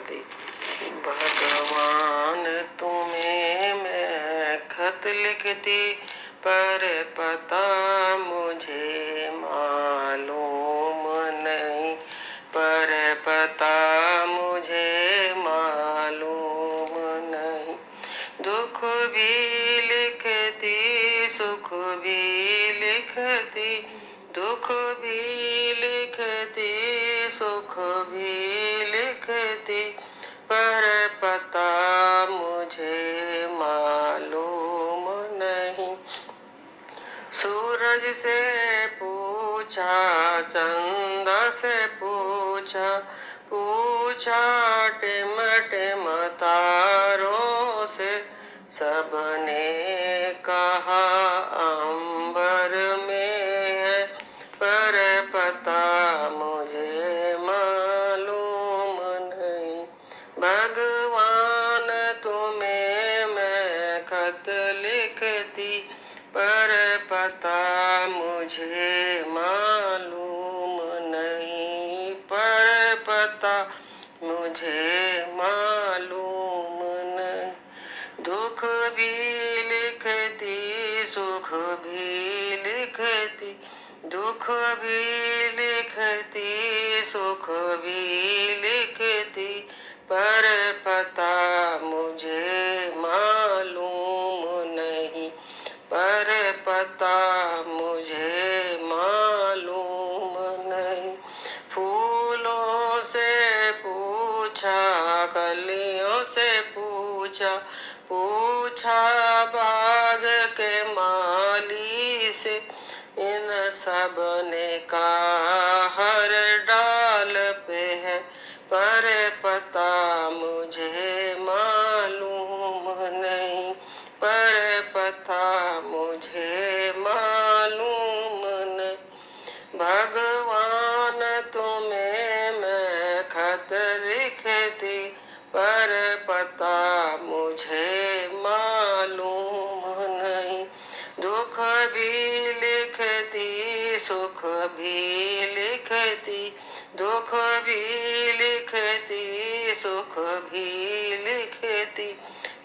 शांति। भगवान तुम्हें मैं खत लिखती, पर पता मुझे मालूम नहीं, पर पता मुझे मालूम नहीं। दुख भी लिखती, सुख भी लिखती, दुख भी लिखती, सुख भी लिखती, पर पता मुझे मालूम नहीं। सूरज से पूछा, चंदा से पूछा, पूछा टिम टिम तारों से, सबने कहा अंबर में है, पर पता मुझे मालूम नहीं। भगवान तुम्हें मैं खत लिखती, पर पता मुझे मालूम नहीं, पर पता मुझे मालूम नहीं। दुख भी लिखती, सुख भी लिखती, दुख भी लिखती, सुख भी लिखती, पर पता मुझे मालूम नहीं, पर पता मुझे मालूम नहीं। फूलों से पूछा, कलियों से पूछा, पूछा बाग के माली से, इन सब ने कहा हर डाल पे है, पर पता मुझे मालूम नहीं, पर पता मुझे मालूम नहीं। भगवान तुम्हें मैं खत लिखती, पर पता मुझे मालूम नहीं। दुख भी लिखती, सुख भी लिखती, दुख भी लिखती, सुख भी लिखती,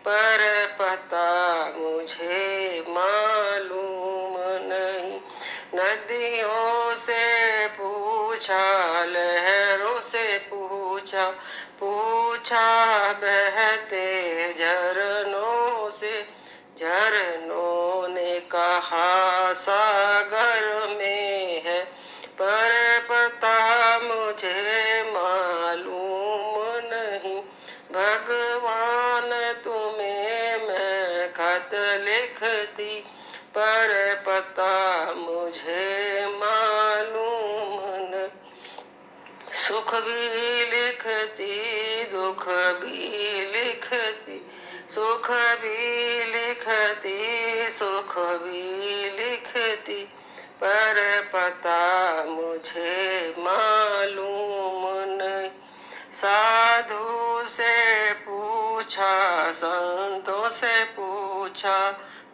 पर पता मुझे मालूम नहीं। नदियों से पूछा, लहरों से पूछा, पूछा बहते झरनों से, झरनों ने कहा सागर में है, पर पता मुझे मालूम नहीं। भगवान तुम्हें मैं खत लिखती, पर पता मुझे मालूम नहीं। सुख भी लिखती, दुख भी लिखती, सुख भी लिखती, सुख भी लिखती, पर पता मुझे मालूम नहीं। साधु से पूछा, संतों से पूछा,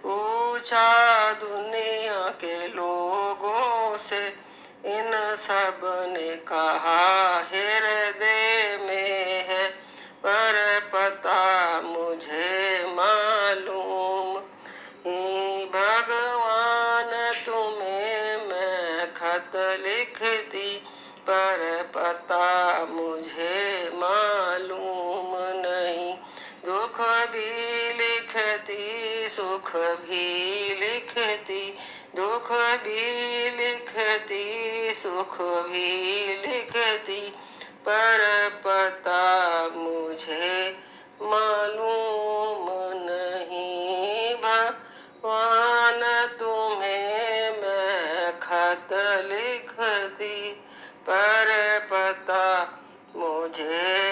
पूछा दुनिया के लोगों से, इन सब ने कहा हृदय में है, पर पता मुझे मालूम ही। भगवान तुम्हें मैं खत लिखती, पर पता मुझे मालूम नहीं। दुख भी लिखती, सुख भी लिखती, दुख भी लिखती, सुख भी लिखती, पर पता मुझे मालूम नहीं। भगवान तुम्हें मैं खत लिखती, पर पता मुझे